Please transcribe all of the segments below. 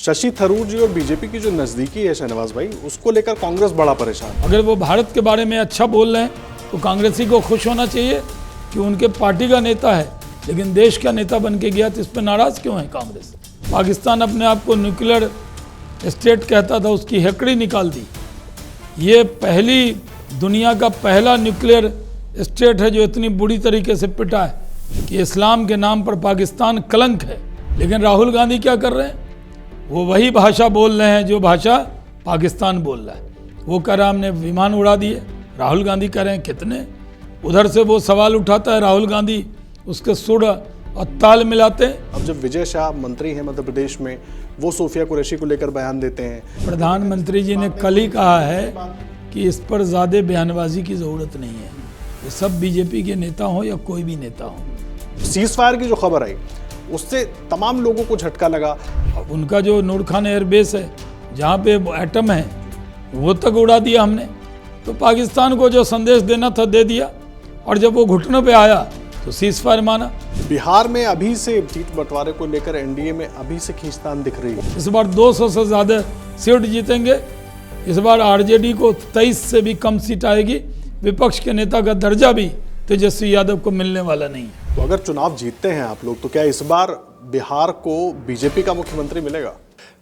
शशि थरूर जी और बीजेपी की जो नजदीकी है शहनवाज भाई, उसको लेकर कांग्रेस बड़ा परेशान। अगर वो भारत के बारे में अच्छा बोल रहे हैं तो कांग्रेसी को खुश होना चाहिए कि उनके पार्टी का नेता है, लेकिन देश का नेता बन के गया तो इस पर नाराज क्यों है कांग्रेस। पाकिस्तान अपने आप को न्यूक्लियर स्टेट कहता था, उसकी हेकड़ी निकाल दी। ये पहली दुनिया का पहला न्यूक्लियर स्टेट है जो इतनी बुरी तरीके से पिटा है कि इस्लाम के नाम पर पाकिस्तान कलंक है। लेकिन राहुल गांधी क्या कर रहे हैं, वो वही भाषा बोल रहे हैं जो भाषा पाकिस्तान बोल रहा है। वो कह रहा हमने विमान उड़ा दिए, राहुल गांधी कह रहे हैं कितने। उधर से वो सवाल उठाता है राहुल गांधी, उसके सुर और ताल मिलाते हैं। अब जब विजय शाह मंत्री हैं मध्य प्रदेश में, वो सोफिया कुरैशी को लेकर बयान देते हैं। प्रधानमंत्री जी ने कल ही कहा है कि इस पर ज़्यादा बयानबाजी की ज़रूरत नहीं है, ये सब बीजेपी के नेता हो या कोई भी नेता हो। सीज फायर की जो खबर आई उससे तमाम लोगों को झटका लगा। उनका जो नूर खान एयरबेस है जहाँ पे एटम है वो तक उड़ा दिया हमने, तो पाकिस्तान को जो संदेश देना था दे दिया। और जब वो घुटनों पे आया तो सीज फायर माना। बिहार में अभी से सीट बंटवारे को लेकर एनडीए में अभी से खींचतान दिख रही है। इस बार 200 से ज़्यादा सीट जीतेंगे। इस बार आरजेडी को 23 से भी कम सीट आएगी। विपक्ष के नेता का दर्जा भी तेजस्वी यादव को मिलने वाला नहीं है। तो अगर चुनाव जीतते हैं आप लोग, तो क्या इस बार बिहार को बीजेपी का मुख्यमंत्री मिलेगा?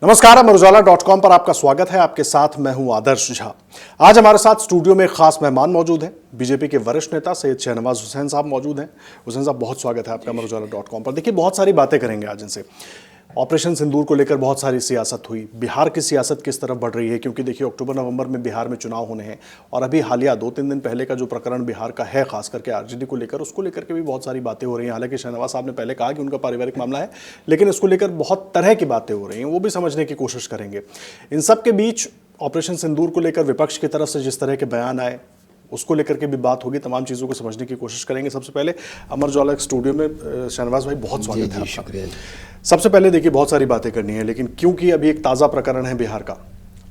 नमस्कार, अमरउजाला.com पर आपका स्वागत है। आपके साथ मैं हूं आदर्श झा। आज हमारे साथ स्टूडियो में खास मेहमान मौजूद हैं। बीजेपी के वरिष्ठ नेता सैयद शहनवाज हुसैन साहब मौजूद हैं। हुसैन साहब, बहुत स्वागत है आपका अमरउजाला.com पर। देखिए, बहुत सारी बातें करेंगे आज इनसे। ऑपरेशन सिंदूर को लेकर बहुत सारी सियासत हुई। बिहार की सियासत किस तरफ बढ़ रही है, क्योंकि देखिए अक्टूबर नवंबर में बिहार में चुनाव होने हैं। और अभी हालिया 2-3 दिन पहले का जो प्रकरण बिहार का है, खास करके आरजेडी को लेकर, उसको लेकर के भी बहुत सारी बातें हो रही हैं। हालांकि शहनवाज साहब ने पहले कहा कि उनका पारिवारिक मामला है, लेकिन इसको लेकर बहुत तरह की बातें हो रही हैं, वो भी समझने की कोशिश करेंगे। इन सब के बीच ऑपरेशन सिंदूर को लेकर विपक्ष की तरफ से जिस तरह के बयान आए, उसको लेकर के भी बात होगी। तमाम चीज़ों को समझने की कोशिश करेंगे। सबसे पहले अमर उजाला स्टूडियो में शहनवाज भाई, बहुत स्वागत है। शुक्रिया। सबसे पहले देखिए, बहुत सारी बातें करनी है, लेकिन क्योंकि अभी एक ताज़ा प्रकरण है बिहार का,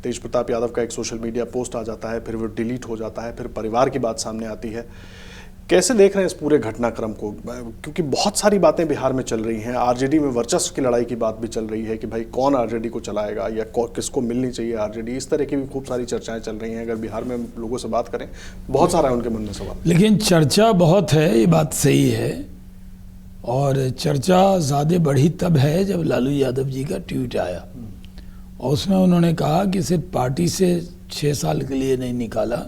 तेज प्रताप यादव का एक सोशल मीडिया पोस्ट आ जाता है, फिर वो डिलीट हो जाता है, फिर परिवार की बात सामने आती है। कैसे देख रहे हैं इस पूरे घटनाक्रम को? क्योंकि बहुत सारी बातें बिहार में चल रही हैं। आरजेडी में वर्चस्व की लड़ाई की बात भी चल रही है कि भाई कौन आरजेडी को चलाएगा या किसको मिलनी चाहिए आरजेडी। इस तरह की भी खूब सारी चर्चाएं चल रही हैं। अगर बिहार में लोगों से बात करें, बहुत सारा है उनके मन में सवाल। लेकिन चर्चा बहुत है, ये बात सही है। और चर्चा ज़्यादा बढ़ी तब है जब लालू यादव जी का ट्वीट आया और उसमें उन्होंने कहा कि सिर्फ पार्टी से 6 साल के लिए नहीं निकाला,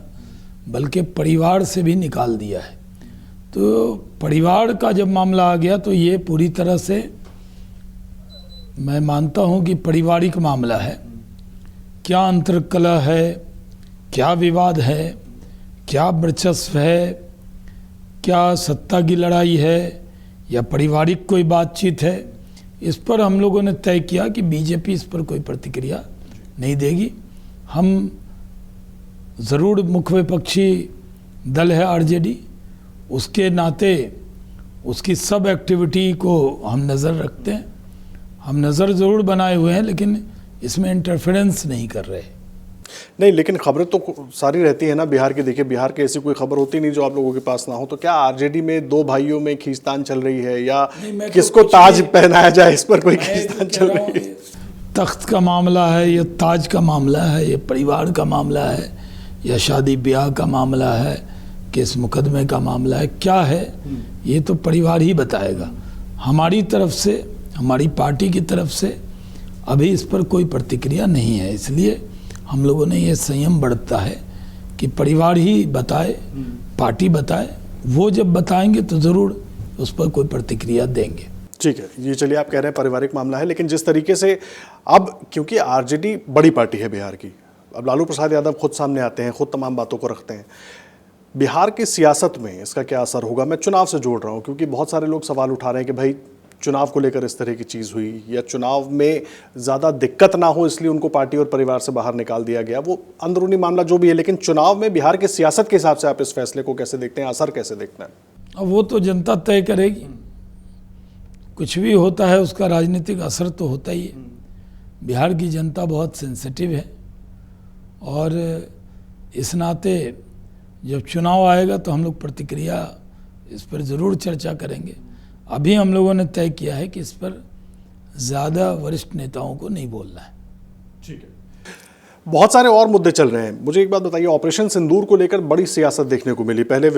बल्कि परिवार से भी निकाल दिया है। तो परिवार का जब मामला आ गया तो ये पूरी तरह से मैं मानता हूँ कि पारिवारिक मामला है। क्या अंतर्कलह है, क्या विवाद है, क्या वर्चस्व है, क्या सत्ता की लड़ाई है या पारिवारिक कोई बातचीत है, इस पर हम लोगों ने तय किया कि बीजेपी इस पर कोई प्रतिक्रिया नहीं देगी। हम ज़रूर मुख्य विपक्षी दल है आरजेडी, उसके नाते उसकी सब एक्टिविटी को हम नज़र रखते हैं। हम नज़र ज़रूर बनाए हुए हैं, लेकिन इसमें इंटरफेरेंस नहीं कर रहे। नहीं, लेकिन खबरें तो सारी रहती है ना बिहार की। देखिए, बिहार की ऐसी कोई खबर होती नहीं जो आप लोगों के पास ना हो। तो क्या आरजेडी में 2 भाइयों में खींचतान चल रही है या किसको ताज पहनाया जाए, इस पर कोई खींचतान चल रही है? तख्त का मामला है, ये ताज का मामला है, ये परिवार का मामला है, या शादी ब्याह का मामला है, केस मुकदमे का मामला है, क्या है ये तो परिवार ही बताएगा। हमारी तरफ से, हमारी पार्टी की तरफ से अभी इस पर कोई प्रतिक्रिया नहीं है। इसलिए हम लोगों ने ये संयम बरता है कि परिवार ही बताए, पार्टी बताए। वो जब बताएंगे तो ज़रूर उस पर कोई प्रतिक्रिया देंगे। ठीक है, ये चलिए, आप कह रहे हैं पारिवारिक मामला है, लेकिन जिस तरीके से अब, क्योंकि आरजेडी बड़ी पार्टी है बिहार की, अब लालू प्रसाद यादव खुद सामने आते हैं, खुद तमाम बातों को रखते हैं। बिहार की सियासत में इसका क्या असर होगा? मैं चुनाव से जोड़ रहा हूँ, क्योंकि बहुत सारे लोग सवाल उठा रहे हैं कि भाई चुनाव को लेकर इस तरह की चीज़ हुई या चुनाव में ज़्यादा दिक्कत ना हो इसलिए उनको पार्टी और परिवार से बाहर निकाल दिया गया। वो अंदरूनी मामला जो भी है, लेकिन चुनाव में बिहार की सियासत के हिसाब से आप इस फैसले को कैसे देखते हैं, असर कैसे देखते हैं? अब वो तो जनता तय करेगी। कुछ भी होता है उसका राजनीतिक असर तो होता ही है। बिहार की जनता बहुत सेंसिटिव है और इस नाते जब चुनाव आएगा तो हम लोग प्रतिक्रिया इस पर ज़रूर चर्चा करेंगे। अभी हम लोगों ने तय किया है कि इस पर ज़्यादा वरिष्ठ नेताओं को नहीं बोलना है। ठीक है, बहुत सारे और मुद्दे चल रहे हैं। मुझे एक बात बताइए, ऑपरेशन सिंदूर को लेकर बड़ी सियासत देखने को मिली। पहले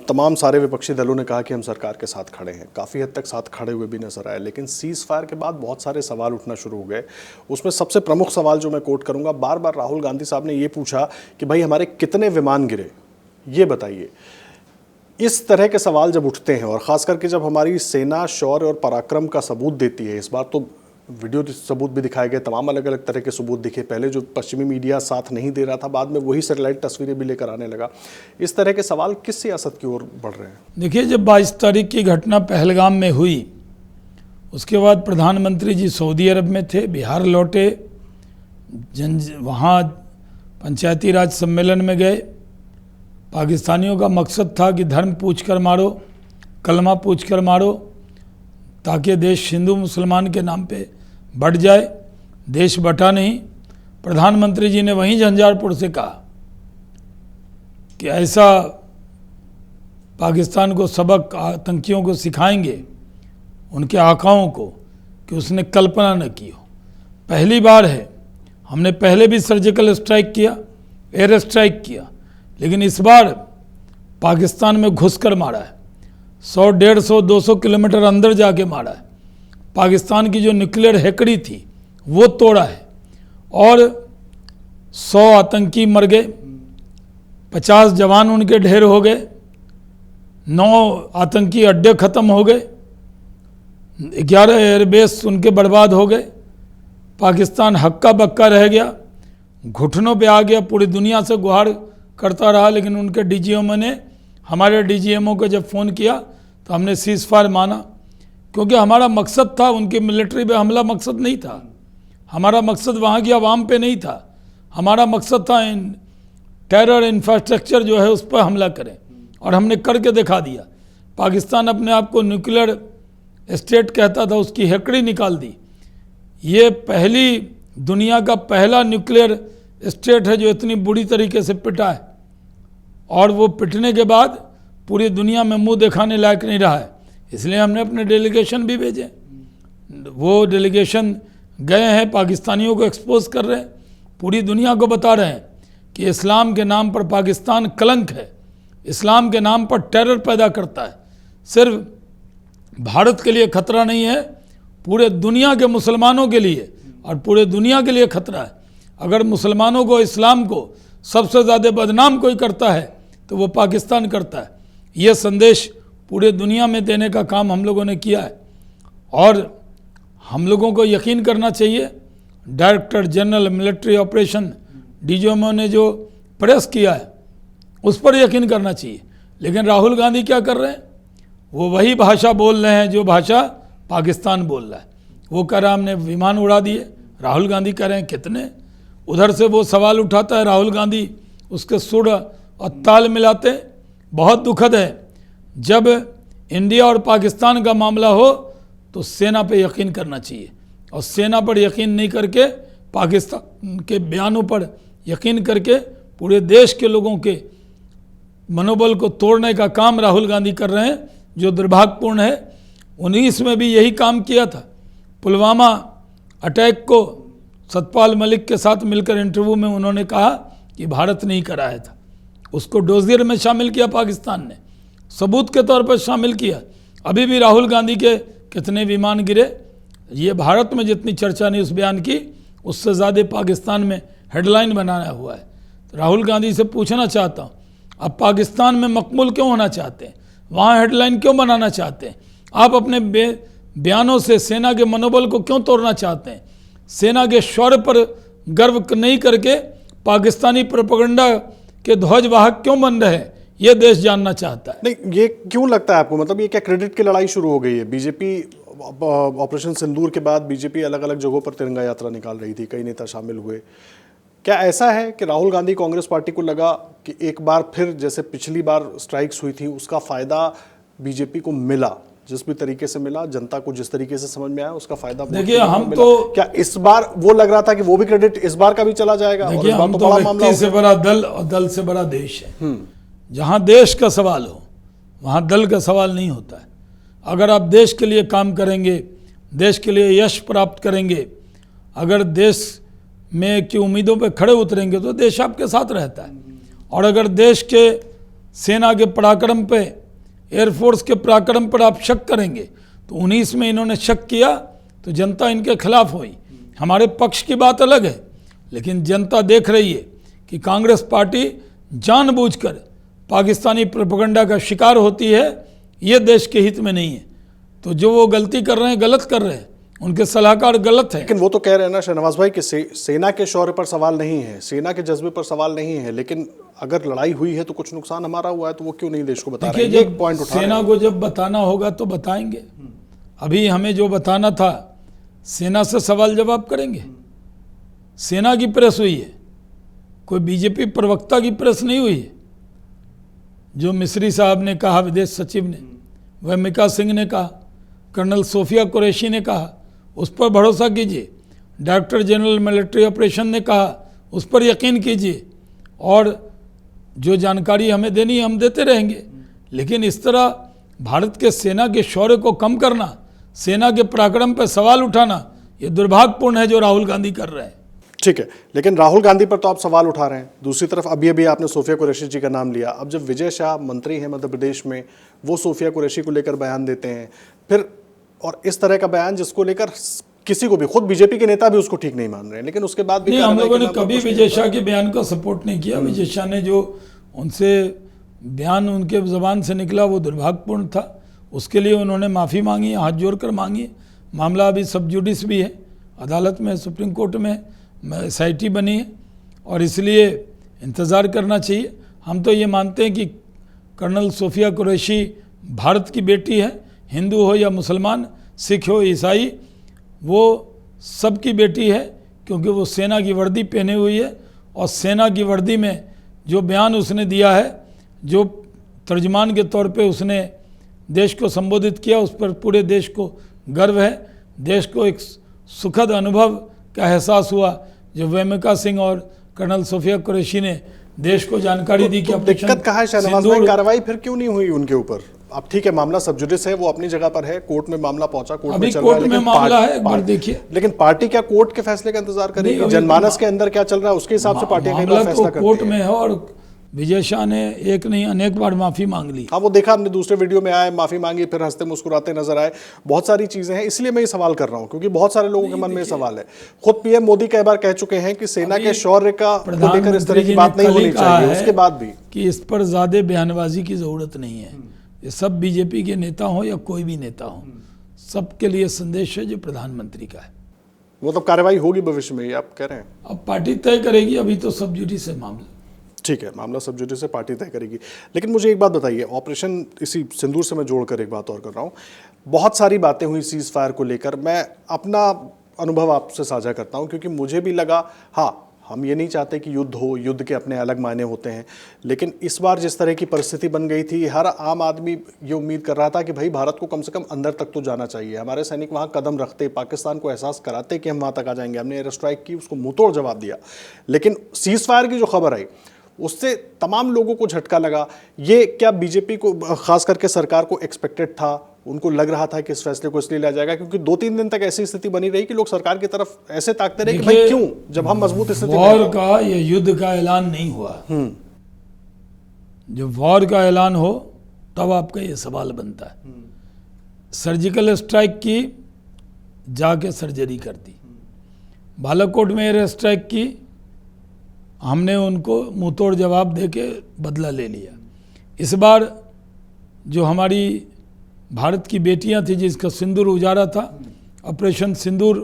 तमाम सारे विपक्षी दलों ने कहा कि हम सरकार के साथ खड़े हैं, काफ़ी हद तक साथ खड़े हुए भी नजर आए, लेकिन सीज फायर के बाद बहुत सारे सवाल उठना शुरू हो गए। उसमें सबसे प्रमुख सवाल जो मैं कोट करूंगा, बार बार राहुल गांधी साहब ने ये पूछा कि भाई हमारे कितने विमान गिरे, ये बताइए। इस तरह के सवाल जब उठते हैं और ख़ास करके जब हमारी सेना शौर्य और पराक्रम का सबूत देती है, इस बार तो वीडियो सबूत भी दिखाए गए, तमाम अलग अलग तरह के सबूत दिखे। पहले जो पश्चिमी मीडिया साथ नहीं दे रहा था, बाद में वही सैटेलाइट तस्वीरें भी लेकर आने लगा। इस तरह के सवाल किस सियासत की ओर बढ़ रहे हैं? देखिए, जब 22 तारीख की घटना पहलगाम में हुई, उसके बाद प्रधानमंत्री जी सऊदी अरब में थे, बिहार लौटे, वहाँ पंचायती राज सम्मेलन में गए। पाकिस्तानियों का मकसद था कि धर्म पूछ कर मारो, कलमा पूछ कर मारो, ताकि देश हिंदू मुसलमान के नाम पे बढ़ जाए। देश बटा नहीं। प्रधानमंत्री जी ने वहीं झंझारपुर से कहा कि ऐसा पाकिस्तान को सबक आतंकियों को सिखाएंगे, उनके आकाओं को, कि उसने कल्पना न की हो। पहली बार है, हमने पहले भी सर्जिकल स्ट्राइक किया, एयर स्ट्राइक किया, लेकिन इस बार पाकिस्तान में घुसकर मारा है। 100, 150, 200 किलोमीटर अंदर जाके मारा है। पाकिस्तान की जो न्यूक्लियर हेकड़ी थी वो तोड़ा है और 100 आतंकी मर गए, 50 जवान उनके ढेर हो गए, 9 आतंकी अड्डे खत्म हो गए, 11 एयरबेस उनके बर्बाद हो गए। पाकिस्तान हक्का बक्का रह गया, घुटनों पे आ गया, पूरी दुनिया से गुहार करता रहा। लेकिन उनके डीजीएमओ ने, हमारे डीजीएमओ को जब फ़ोन किया तो हमने सीज फायर माना, क्योंकि हमारा मकसद था उनकी मिलिट्री पे हमला मकसद नहीं था। हमारा मकसद वहाँ की आवाम पे नहीं था। हमारा मकसद था टेरर इंफ्रास्ट्रक्चर जो है उस पर हमला करें, और हमने करके दिखा दिया। पाकिस्तान अपने आप को न्यूक्लियर स्टेट कहता था, उसकी हेकड़ी निकाल दी। ये पहली दुनिया का पहला न्यूक्लियर स्टेट है जो इतनी बुरी तरीके से पिटा है, और वो पिटने के बाद पूरी दुनिया में मुंह दिखाने लायक नहीं रहा है। इसलिए हमने अपने डेलीगेशन भी भेजे। वो डेलीगेशन गए हैं, पाकिस्तानियों को एक्सपोज कर रहे हैं, पूरी दुनिया को बता रहे हैं कि इस्लाम के नाम पर पाकिस्तान कलंक है, इस्लाम के नाम पर टेरर पैदा करता है। सिर्फ भारत के लिए खतरा नहीं है, पूरे दुनिया के मुसलमानों के लिए और पूरे दुनिया के लिए खतरा है। अगर मुसलमानों को, इस्लाम को सबसे ज़्यादा बदनाम कोई करता है तो वो पाकिस्तान करता है। ये संदेश पूरे दुनिया में देने का काम हम लोगों ने किया है, और हम लोगों को यकीन करना चाहिए। Director general military operation DGMO ने जो प्रेस किया है उस पर यकीन करना चाहिए। लेकिन राहुल गांधी क्या कर रहे हैं? वो वही भाषा बोल रहे हैं जो भाषा पाकिस्तान बोल रहा है। वो कह रहा है हमने विमान उड़ा दिए, राहुल गांधी कह रहे हैं कितने। उधर से वो सवाल उठाता है राहुल गांधी, उसके सुर और ताल मिलाते। बहुत दुखद है, जब इंडिया और पाकिस्तान का मामला हो तो सेना पे यकीन करना चाहिए, और सेना पर यकीन नहीं करके पाकिस्तान के बयानों पर यकीन करके पूरे देश के लोगों के मनोबल को तोड़ने का काम राहुल गांधी कर रहे हैं, जो दुर्भाग्यपूर्ण है। 19 में भी यही काम किया था। पुलवामा अटैक को सतपाल मलिक के साथ मिलकर इंटरव्यू में उन्होंने कहा कि भारत नहीं कराया था, उसको डोजियर में शामिल किया पाकिस्तान ने, सबूत के तौर पर शामिल किया। अभी भी राहुल गांधी के कितने विमान गिरे, ये भारत में जितनी चर्चा नहीं उस बयान की, उससे ज़्यादा पाकिस्तान में हेडलाइन बनाना हुआ है। तो राहुल गांधी से पूछना चाहता हूँ, आप पाकिस्तान में मकबूल क्यों होना चाहते हैं? वहाँ हेडलाइन क्यों बनाना चाहते हैं? आप अपने बयानों से सेना के मनोबल को क्यों तोड़ना चाहते हैं? सेना के शौर्य पर गर्व नहीं करके पाकिस्तानी प्रोपेगेंडा के ध्वजवाहक क्यों बन रहे हैं? ये देश जानना चाहता है। नहीं, ये क्यों लगता है आपको? मतलब ये क्या क्रेडिट की लड़ाई शुरू हो गई है? बीजेपी ऑपरेशन सिंदूर के बाद बीजेपी अलग अलग जगहों पर तिरंगा यात्रा निकाल रही थी, कई नेता शामिल हुए। क्या ऐसा है कि राहुल गांधी कांग्रेस पार्टी को लगा कि एक बार फिर जैसे पिछली बार स्ट्राइक्स हुई थी उसका फायदा बीजेपी को मिला, जिस भी तरीके से मिला, जनता को जिस तरीके से समझ में आया उसका फायदा? देखिए, हम तो क्या इस बार वो लग रहा था कि वो भी क्रेडिट इस बार का भी चला जाएगा? देखिए, हम तो व्यक्ति से बड़ा दल और दल से बड़ा देश है। जहां देश का सवाल हो वहां दल का सवाल नहीं होता है। अगर आप देश के लिए काम करेंगे, देश के लिए यश प्राप्त करेंगे, अगर देश में की उम्मीदों पे खड़े उतरेंगे तो देश आपके साथ रहता है। और अगर देश के सेना के पराक्रम पे, एयरफोर्स के पराक्रम पर आप शक करेंगे तो 19 में इन्होंने शक किया तो जनता इनके खिलाफ हुई। हमारे पक्ष की बात अलग है, लेकिन जनता देख रही है कि कांग्रेस पार्टी जानबूझकर पाकिस्तानी प्रोपेगेंडा का शिकार होती है, ये देश के हित में नहीं है। तो जो वो गलती कर रहे हैं, गलत कर रहे हैं, उनके सलाहकार गलत हैं। लेकिन वो तो कह रहे हैं ना शहनवाज भाई कि सेना के शौर्य पर सवाल नहीं है, सेना के जज्बे पर सवाल नहीं है, लेकिन अगर लड़ाई हुई है तो कुछ नुकसान हमारा हुआ है, तो वो क्यों नहीं देश को बता रहे हैं? देखिए, जब सेना को जब बताना होगा तो बताएंगे। अभी हमें जो बताना था, सेना से सवाल जवाब करेंगे। सेना की प्रेस हुई है, कोई बीजेपी प्रवक्ता की प्रेस नहीं हुई है। जो मिस्री साहब ने कहा, विदेश सचिव ने, वह सिंह ने कहा, कर्नल सोफिया कुरैशी ने कहा, उस पर भरोसा कीजिए। डायरेक्टर जनरल मिलिट्री ऑपरेशन ने कहा, उस पर यकीन कीजिए। और जो जानकारी हमें देनी है हम देते रहेंगे। लेकिन इस तरह भारत के सेना के शौर्य को कम करना, सेना के पराक्रम पर सवाल उठाना, ये दुर्भाग्यपूर्ण है जो राहुल गांधी कर रहे हैं। ठीक है, लेकिन राहुल गांधी पर तो आप सवाल उठा रहे हैं। दूसरी तरफ अभी आपने सोफिया कुरैशी जी का नाम लिया। अब जब विजय शाह मंत्री हैं मध्य प्रदेश में, वो सोफिया कुरैशी को लेकर बयान देते हैं, फिर और इस तरह का बयान जिसको लेकर किसी को भी, खुद बीजेपी के नेता भी उसको ठीक नहीं मान रहे हैं, लेकिन उसके बाद भी हम लोगों ने कभी विजय शाह के बयान का सपोर्ट नहीं किया। विजय शाह ने जो उनसे बयान उनके जबान से निकला वो दुर्भाग्यपूर्ण था। उसके लिए उन्होंने माफ़ी मांगी, हाथ जोड़कर मांगी। मामला अभी सब जुडिस भी है, अदालत में, सुप्रीम कोर्ट में SIT बनी है और इसलिए इंतज़ार करना चाहिए। हम तो ये मानते हैं कि कर्नल सोफिया कुरैशी भारत की बेटी है, हिंदू हो या मुसलमान, सिख हो ईसाई, वो सबकी बेटी है, क्योंकि वो सेना की वर्दी पहने हुई है। और सेना की वर्दी में जो बयान उसने दिया है, जो तर्जमान के तौर पे उसने देश को संबोधित किया, उस पर पूरे देश को गर्व है। देश को एक सुखद अनुभव का एहसास हुआ जो वेमिका सिंह और कर्नल सोफिया कुरैशी ने देश को जानकारी दी कि दिक्कत कहाँ है शहनवाज भाई? कार्रवाई फिर क्यों नहीं हुई उनके ऊपर? अब ठीक है, मामला सब जुडिस है, वो अपनी जगह पर है, कोर्ट में मामला पहुंचा, कोर्ट में चल रहा है, लेकिन मामला है, एक बार देखिए। लेकिन पार्टी क्या कोर्ट के फैसले का इंतजार करेगी? जनमानस के अंदर क्या चल रहा है उसके हिसाब से पार्टी फैसला करती है। कोर्ट में है और विजय शाह ने एक नहीं अनेक बार माफी मांग ली। हाँ, वो देखा हमने, दूसरे वीडियो में आए, माफी मांगी, फिर हंसते मुस्कुराते नजर आए। बहुत सारी चीजें हैं, इसलिए मैं ये सवाल कर रहा हूँ क्योंकि बहुत सारे लोगों के मन में सवाल है। खुद PM मोदी कई बार कह चुके हैं कि सेना के शौर्य का को लेकर इस तरह की बात नहीं होनी चाहिए, उसके बाद भी कि इस पर ज्यादा बयानबाजी की जरूरत नहीं है। ये सब बीजेपी के नेता हो या कोई भी नेता हो, सबके लिए संदेश है जो प्रधानमंत्री का है। मतलब कार्रवाई होगी भविष्य में, ये आप कह रहे हैं? अब पार्टी तय करेगी, अभी तो सब जुडिस है मामला। ठीक है, मामला सब जुडिस से पार्टी तय करेगी। लेकिन मुझे एक बात बताइए, ऑपरेशन इसी सिंदूर से मैं जोड़कर एक बात और कर रहा हूँ। बहुत सारी बातें हुई सीज फायर को लेकर, मैं अपना अनुभव आपसे साझा करता हूँ क्योंकि मुझे भी लगा, हाँ हम ये नहीं चाहते कि युद्ध हो, युद्ध के अपने अलग मायने होते हैं, लेकिन इस बार जिस तरह की परिस्थिति बन गई थी, हर आम आदमी ये उम्मीद कर रहा था कि भाई भारत को कम से कम अंदर तक तो जाना चाहिए। हमारे सैनिक वहाँ कदम रखते, पाकिस्तान को एहसास कराते कि हम वहाँ तक आ जाएंगे। हमने एयर स्ट्राइक की, उसको मुंहतोड़ जवाब दिया। लेकिन सीज फायर की जो खबर आई उससे तमाम लोगों को झटका लगा। ये क्या बीजेपी को, खास करके सरकार को एक्सपेक्टेड था? उनको लग रहा था कि इस फैसले को इसलिए लिया जाएगा क्योंकि 2-3 दिन तक ऐसी स्थिति बनी रही कि लोग सरकार की तरफ ऐसे ताकते रहे कि भाई क्यों, जब हम मजबूत स्थिति में वॉर का या युद्ध का ऐलान नहीं हुआ। जब वॉर का ऐलान हो तब आपका ये सवाल बनता है। सर्जिकल स्ट्राइक की, जाके सर्जरी कर दी। बालाकोट में एयर स्ट्राइक की, हमने उनको मुंहतोड़ जवाब देके बदला ले लिया। इस बार जो हमारी भारत की बेटियां थी जिसका सिंदूर उजाड़ा था, ऑपरेशन सिंदूर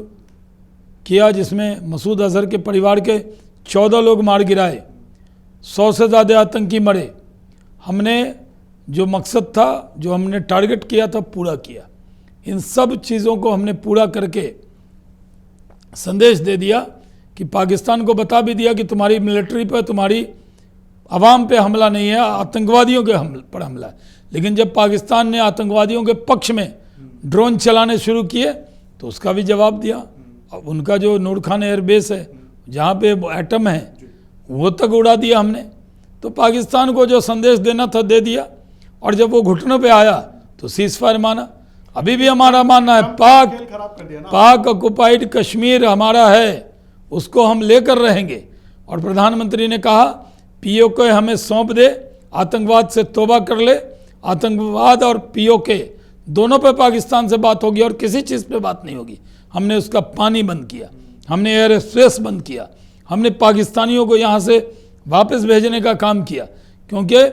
किया, जिसमें मसूद अजहर के परिवार के 14 लोग मार गिराए, 100 से ज़्यादा आतंकी मरे। हमने जो मकसद था, जो हमने टारगेट किया था, पूरा किया। इन सब चीज़ों को हमने पूरा करके संदेश दे दिया कि पाकिस्तान को बता भी दिया कि तुम्हारी मिलिट्री पर, तुम्हारी आवाम पे हमला नहीं है, आतंकवादियों के पर हमला है। लेकिन जब पाकिस्तान ने आतंकवादियों के पक्ष में ड्रोन चलाने शुरू किए तो उसका भी जवाब दिया। अब उनका जो नूर खान एयरबेस है जहाँ पे एटम है, वो तक उड़ा दिया हमने। तो पाकिस्तान को जो संदेश देना था दे दिया। और जब वो घुटनों पे आया तो सीज फायर माना। अभी भी हमारा मानना है पाक ऑक्युपाइड कश्मीर हमारा है, उसको हम लेकर रहेंगे। और प्रधानमंत्री ने कहा पीओके हमें सौंप दे, आतंकवाद से तौबा कर ले। आतंकवाद और पीओके दोनों पे पाकिस्तान से बात होगी और किसी चीज़ पे बात नहीं होगी। हमने उसका पानी बंद किया, हमने एयर एक्सप्रेस बंद किया, हमने पाकिस्तानियों को यहाँ से वापस भेजने का काम किया, क्योंकि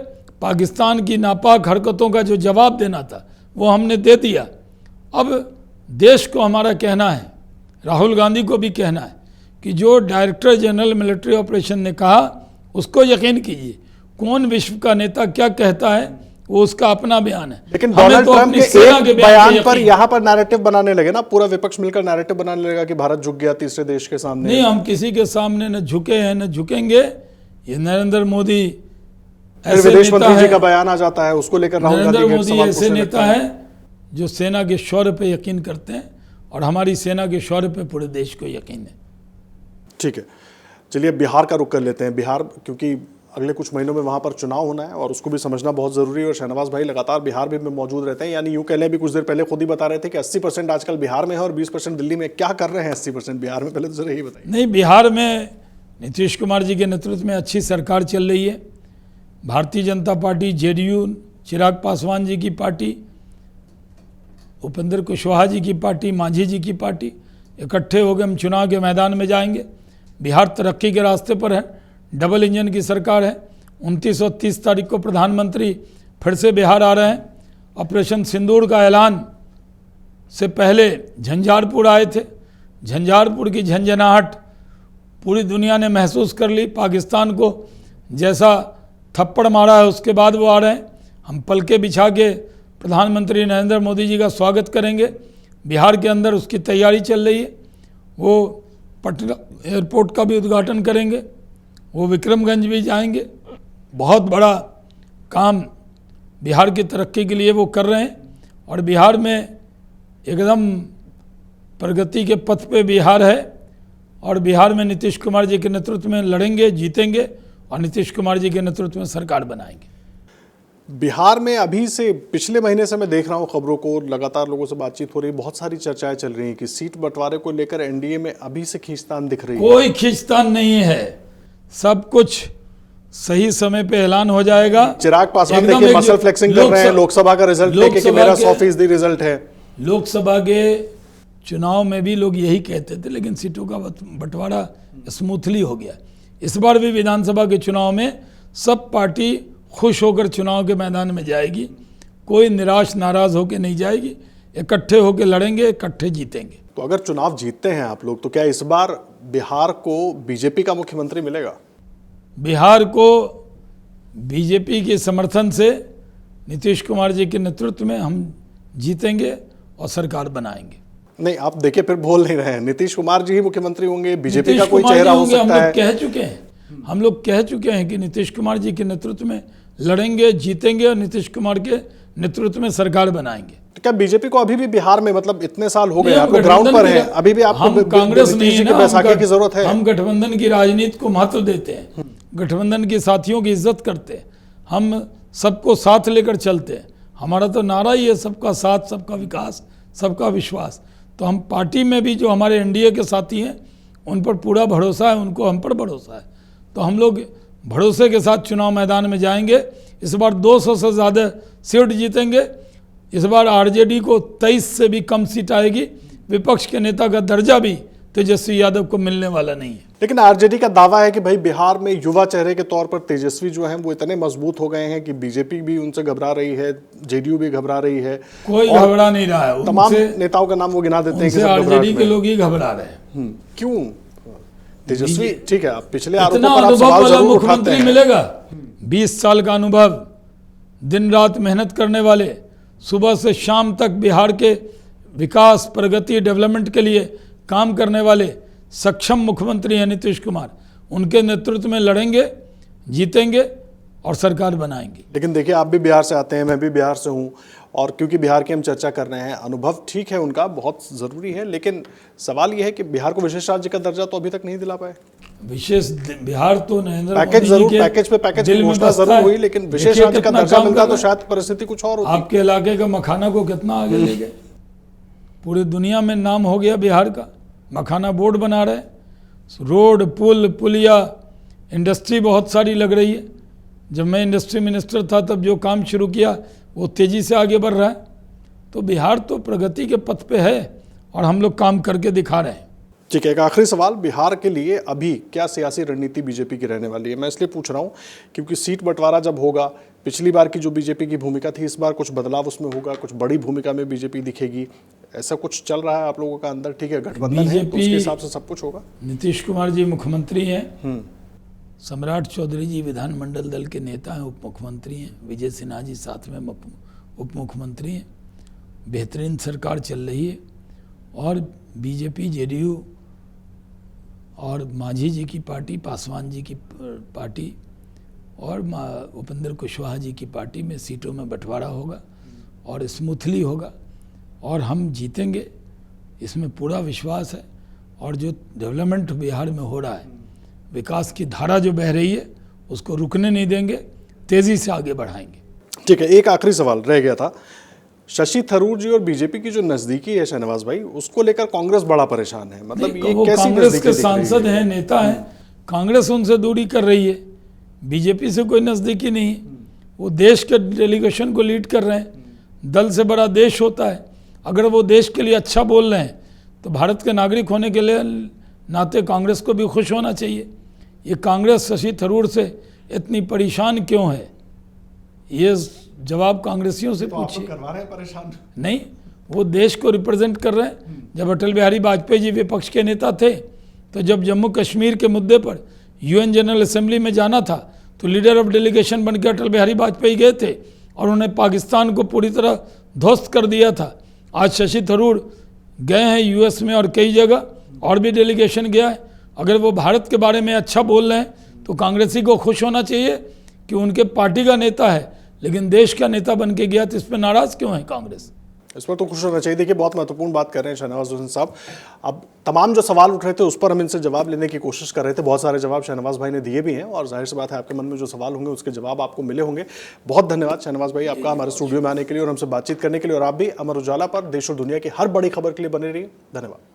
पाकिस्तान की नापाक हरकतों का जो जवाब देना था वो हमने दे दिया। अब देश को हमारा कहना है, राहुल गांधी को भी कहना है कि जो डायरेक्टर जनरल मिलिट्री ऑपरेशन ने कहा उसको यकीन कीजिए। कौन विश्व का नेता क्या कहता है वो उसका अपना बयान है, लेकिन डोनाल्ड ट्रंप के एक बयान पर यहाँ पर नैरेटिव बनाने लगे ना, पूरा विपक्ष मिलकर नैरेटिव बनाने लगा कि भारत झुक गया तीसरे देश के सामने। नहीं, हम किसी के सामने न झुके हैं न झुकेंगे। ये नरेंद्र मोदी ऐसे विदेश नेता मंत्री जी है, का बयान आ जाता है, उसको लेकर राहुल नरेंद्र गांधी मोदी ऐसे नेता है जो सेना के शौर्य पे यकीन करते हैं और हमारी सेना के शौर्य पे पूरे देश को यकीन है। ठीक है, चलिए बिहार का रुख कर लेते हैं। बिहार, क्योंकि अगले कुछ महीनों में वहां पर चुनाव होना है और उसको भी समझना बहुत जरूरी है। और शहनवाज भाई लगातार बिहार में मौजूद रहते हैं, यानी यूं कह लें अभी कुछ देर पहले खुद ही बता रहे थे कि 80% आजकल बिहार में है और 20% दिल्ली में। क्या कर रहे हैं 80% बिहार में, पहले तो जरा यही बताइए। नहीं, बिहार में नीतीश कुमार जी के नेतृत्व में अच्छी सरकार चल रही है। भारतीय जनता पार्टी, जेडीयू, चिराग पासवान जी की पार्टी, उपेंद्र कुशवाहा जी की पार्टी, मांझी जी की पार्टी इकट्ठे होकर हम चुनाव के मैदान में जाएंगे। बिहार तरक्की के रास्ते पर है, डबल इंजन की सरकार है। 29 और 30 तारीख को प्रधानमंत्री फिर से बिहार आ रहे हैं। ऑपरेशन सिंदूर का ऐलान से पहले झंझारपुर आए थे। झंझारपुर की झंझनाहट पूरी दुनिया ने महसूस कर ली। पाकिस्तान को जैसा थप्पड़ मारा है उसके बाद वो आ रहे हैं। हम पलके बिछा के प्रधानमंत्री नरेंद्र मोदी जी का स्वागत करेंगे। बिहार के अंदर उसकी तैयारी चल रही है। वो पटना एयरपोर्ट का भी उद्घाटन करेंगे, वो विक्रमगंज भी जाएंगे। बहुत बड़ा काम बिहार की तरक्की के लिए वो कर रहे हैं और बिहार में एकदम प्रगति के पथ पे बिहार है। और बिहार में नीतीश कुमार जी के नेतृत्व में लड़ेंगे, जीतेंगे और नीतीश कुमार जी के नेतृत्व में सरकार बनाएंगे। बिहार में अभी से पिछले महीने से मैं देख रहा हूं खबरों को, लगातार लोगों से बातचीत हो रही है, बहुत सारी चर्चाएं चल रही हैं कि सीट बंटवारे को लेकर एनडीए में अभी से खींचतान दिख रही है। कोई खींचतान नहीं है, सब कुछ सही समय पे ऐलान हो जाएगा। चिराग पासवान देखिए मसल फ्लेक्सिंग कर रहे हैं लोकसभा का रिजल्ट लेके कि मेरा 100% रिजल्ट है। लोकसभा के चुनाव में भी लोग यही कहते थे, लेकिन सीटों का बंटवारा स्मूथली हो गया। इस बार भी विधानसभा के चुनाव में सब पार्टी खुश होकर चुनाव के मैदान में जाएगी, कोई निराश नाराज होकर नहीं जाएगी। इकट्ठे होकर लड़ेंगे, इकट्ठे जीतेंगे। तो अगर चुनाव जीतते हैं आप लोग, तो क्या इस बार बिहार को बीजेपी का मुख्यमंत्री मिलेगा? बिहार को बीजेपी के समर्थन से नीतीश कुमार जी के नेतृत्व में हम जीतेंगे और सरकार बनाएंगे। नहीं, आप देखिए फिर बोल नहीं रहे हैं, नीतीश कुमार जी ही मुख्यमंत्री होंगे, बीजेपी का कोई चेहरा हो सकता है। हम लोग कह चुके हैं कि नीतीश कुमार जी के नेतृत्व में लड़ेंगे, जीतेंगे और नीतीश कुमार के नेतृत्व में सरकार बनाएंगे। तो क्या बीजेपी को अभी भी बिहार में, मतलब इतने साल हो गए, आपको ग्राउंड पर है, अभी भी आपको कांग्रेस नहीं है ना, बैसाखी की जरूरत है। हम गठबंधन की राजनीति को महत्व देते हैं, गठबंधन के साथियों की इज्जत करते हैं, हम सबको साथ लेकर चलते हैं। हमारा तो नारा ही है सबका साथ, सबका विकास, सबका विश्वास। तो हम पार्टी में भी जो हमारे एनडीए के साथी हैं उन पर पूरा भरोसा है, उनको हम पर भरोसा है। तो हम लोग भरोसे के साथ चुनाव मैदान में जाएंगे। इस बार 200 से ज़्यादा सीट जीतेंगे। इस बार आरजेडी को 23 से भी कम सीट आएगी। विपक्ष के नेता का दर्जा भी तेजस्वी यादव को मिलने वाला नहीं है। लेकिन आरजेडी का दावा है कि भाई बिहार में युवा चेहरे के तौर पर तेजस्वी जो हैं वो इतने मजबूत हो गए हैं कि बीजेपी भी उनसे घबरा रही है, जेडीयू भी घबरा रही है। कोई घबरा नहीं रहा है, तमाम नेताओं का नाम वो गिना देते हैं कि आरजेडी के लोग ही घबरा रहे हैं। क्यों? तेजस्वी ठीक है, आप पिछले आरोपों इतना पर आप अनुभव सवाल वाला जरूर उठाते मुख्यमंत्री हैं। मिलेगा। 20 साल का अनुभव, दिन रात मेहनत करने वाले, सुबह से शाम तक बिहार के विकास, प्रगति, डेवलपमेंट के लिए काम करने वाले सक्षम मुख्यमंत्री हैं नीतीश कुमार। उनके नेतृत्व में लड़ेंगे, जीतेंगे और सरकार बनाएंगे। लेकिन देखिए, आप भी बिहार से आते हैं, मैं भी बिहार से हूं, और क्योंकि बिहार की हम चर्चा कर रहे हैं, अनुभव ठीक है उनका, बहुत ज़रूरी है, लेकिन सवाल यह है कि बिहार को विशेष राज्य का दर्जा तो अभी तक नहीं दिला पाए। विशेष बिहार तो नरेंद्र पैकेज जरूर, पैकेज पे पैकेज की घोषणा जरूर हुई, लेकिन विशेष राज्य का दर्जा मिलता तो शायद परिस्थिति कुछ और होती। आपके इलाके का मखाना को कितना आगे ले गए। पूरी दुनिया में नाम हो गया बिहार का, मखाना बोर्ड बना रहे, रोड पुल पुलिया, इंडस्ट्री बहुत सारी लग रही है। जब मैं इंडस्ट्री मिनिस्टर था तब जो काम शुरू किया वो तेज़ी से आगे बढ़ रहा है। तो बिहार तो प्रगति के पथ पे है और हम लोग काम करके दिखा रहे हैं। ठीक है, एक आखिरी सवाल, बिहार के लिए अभी क्या सियासी रणनीति बीजेपी की रहने वाली है? मैं इसलिए पूछ रहा हूँ क्योंकि सीट बंटवारा जब होगा, पिछली बार की जो बीजेपी की भूमिका थी, इस बार कुछ बदलाव उसमें होगा, कुछ बड़ी भूमिका में बीजेपी दिखेगी, ऐसा कुछ चल रहा है आप लोगों का अंदर? ठीक है, गठबंधन है तो उसके हिसाब से सब कुछ होगा। नीतीश कुमार जी मुख्यमंत्री हैं, सम्राट चौधरी जी विधानमंडल दल के नेता हैं, उप मुख्यमंत्री हैं, विजय सिन्हा जी साथ में उप मुख्यमंत्री हैं। बेहतरीन सरकार चल रही है और बीजेपी जेडीयू और मांझी जी की पार्टी, पासवान जी की पार्टी और उपेंद्र कुशवाहा जी की पार्टी में सीटों में बंटवारा होगा और स्मूथली होगा और हम जीतेंगे, इसमें पूरा विश्वास है। और जो डेवलपमेंट बिहार में हो रहा है, विकास की धारा जो बह रही है, उसको रुकने नहीं देंगे, तेज़ी से आगे बढ़ाएंगे। ठीक है, एक आखिरी सवाल रह गया था, शशि थरूर जी और बीजेपी की जो नजदीकी है शहनवाज भाई, उसको लेकर कांग्रेस बड़ा परेशान है। मतलब ये वो कैसी कांग्रेस के नजदीकी सांसद हैं, नेता हैं, कांग्रेस उनसे दूरी कर रही है, बीजेपी से कोई नज़दीकी नहीं है। वो देश के डेलीगेशन को लीड कर रहे हैं, दल से बड़ा देश होता है। अगर वो देश के लिए अच्छा बोल रहे हैं तो भारत के नागरिक होने के लिए नाते कांग्रेस को भी खुश होना चाहिए। ये कांग्रेस शशि थरूर से इतनी परेशान क्यों है, ये जवाब कांग्रेसियों से पूछिए। करवा रहे हैं परेशान? नहीं, वो देश को रिप्रेजेंट कर रहे हैं। जब अटल बिहारी वाजपेयी जी विपक्ष के नेता थे तो जब जम्मू कश्मीर के मुद्दे पर यूएन जनरल असेंबली में जाना था तो लीडर ऑफ डेलीगेशन बनकर अटल बिहारी वाजपेयी गए थे और उन्होंने पाकिस्तान को पूरी तरह ध्वस्त कर दिया था। आज शशि थरूर गए हैं यूएस में और कई जगह और भी डेलीगेशन गया है। अगर वो भारत के बारे में अच्छा बोल रहे हैं तो कांग्रेसी को खुश होना चाहिए कि उनके पार्टी का नेता है, लेकिन देश का नेता बन के गया तो इस पर नाराज क्यों है कांग्रेस? इस पर तो खुश होना चाहिए। देखिए, बहुत महत्वपूर्ण बात कर रहे हैं शहनवाज हुसैन साहब। अब तमाम जो सवाल उठ रहे थे उस पर हम इनसे जवाब लेने की कोशिश कर रहे थे। बहुत सारे जवाब शहनवाज भाई ने दिए भी हैं और जाहिर सी बात है आपके मन में जो सवाल होंगे उसके जवाब आपको मिले होंगे। बहुत धन्यवाद शहनवाज भाई आपका हमारे स्टूडियो में आने के लिए और हमसे बातचीत करने के लिए। और आप भी अमर उजाला पर देश और दुनिया की हर बड़ी खबर के लिए बने रहिए। धन्यवाद।